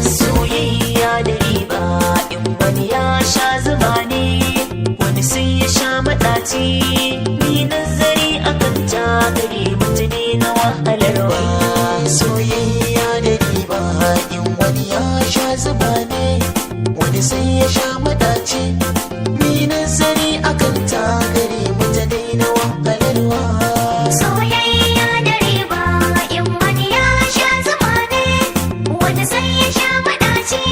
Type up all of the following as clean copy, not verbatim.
Soyayya da riba in wani ya sha zuma ne, wani sai ya sha maɗaci. Ni nazari akan ta gare mutane na wahalarwa. Soyayya da riba in wani ya sha zuba ne, wani sai ya sha madaci. Ni nazari akan ta gare mu ta daina wahalarwa. Soyayya da riba in wani ya sha zuma ne, wani sai ya sha maɗaci.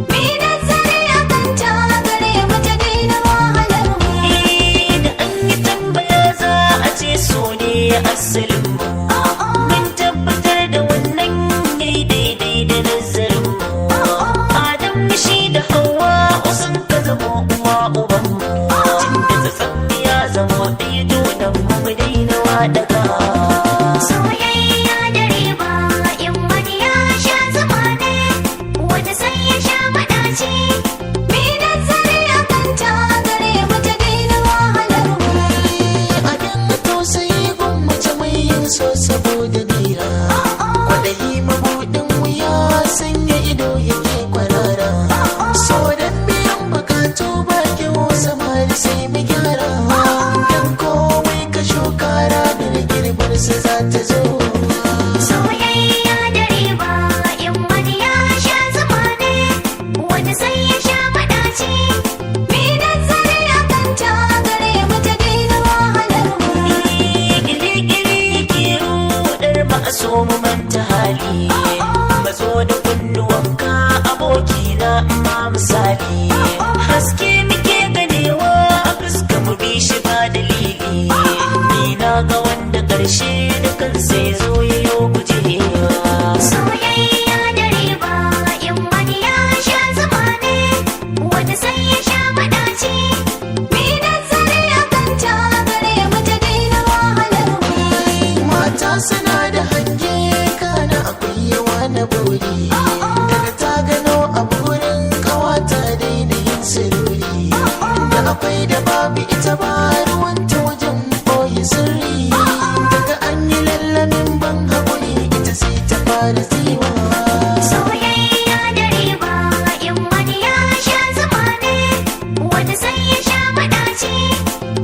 Mi nazari akan ta gare mu ta daina wahalarwa. Da an yi tambaya za a ce so ne asalin mu. Mun tabbatar da wannan yayi daidai da nazarin mu. Adam shi da Hauwa sun ka zama uwa uban mu. Tunda tsatsan ya zama ɗaya donan mu daina waɗaka. Soyayya da riba in wani ya sha zuma ne, wani sai ya sha maɗaci. Mi nazari akan ta gare mu ta daina wahalarwa. A dinga tausayi gun mace mai yin so saboda nira. Kwaɗayi mabuɗin wuya sanya ido yake kwarara. So dan biyan bukatu ba kyau samari sai mu gyara. Dan komai ka shuka ranar girbar su za ta zo. Soyayya da riba in wani ya sha zuma ne, wani sai ya sha maɗaci. Mi nazari akan ta gare mu ta daina wahalarwa. Giri-giri ke rudar ma a so mu manta hali. Mazo da kunnuwanka abokina ma misali. Haske muke ganewa a fuska mu bi shi ba dalili. Ni na ga wanda ƙarshe da kansa ya zo ya yo gujewa. Soyayya da riba in wani ya sha zuma ne, wani sai ya sha maɗaci. Mi nazari akan ta gare mu ta daina wahalarwa. Mata suna da hange kana akwai yawa na buri. Daga ta gano a burin kawata daina yin sirri. Da akwai da babu ita ba ruwanta wajen boye sirri. Daga an yi lallamin ban haƙuri ita sai ta fara tsiwa. Soyayya da riba in wani ya sha zuma ne, wani sai ya sha maɗaci.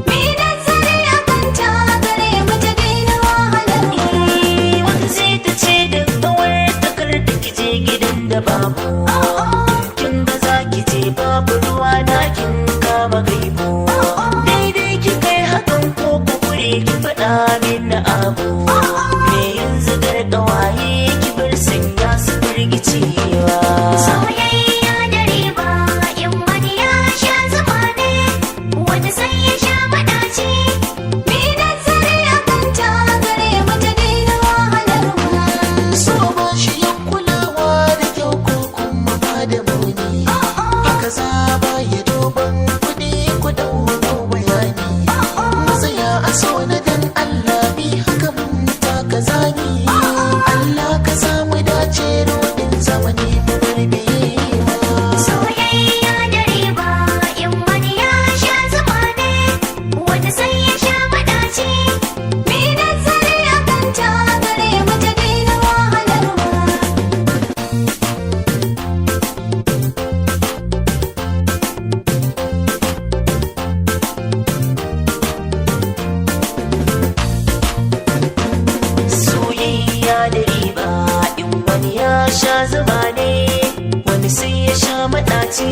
Mi nazari akan ta gare mu ta daina wahalarwa. Wata sai ta ce da kawar takar da kije gidan da babu. Kin ga za ki je babu ruwa na kin kama gaibo. Daidai ki kai hakan ko kukure ki faɗa min na abu. Me yanzu gargawaye ki bar sanya su firgicewa. Soyayya da riba in wani ya sha zuma ne, wani sai ya sha maɗaci. Mi nazari akan ta gare mu ta daina wahalarwa. So ba shi yin kulawa da kyau ko kuma ba da muni. Haka za ba ya doban kuɗi ku dau bayani. Matsaya a so na dan Allah bi haka mun taka zani. Allah ka samu dace rodin zamani mu barbewa. Soyayya da riba in wani ya sha zuma ne, wani sai ya sha maɗaci. Mi nazari akan ta gare mu ta daina wahalarwa. Soyayya da riba in wani ya sha zuma ne, wani sai ya sha maɗaci.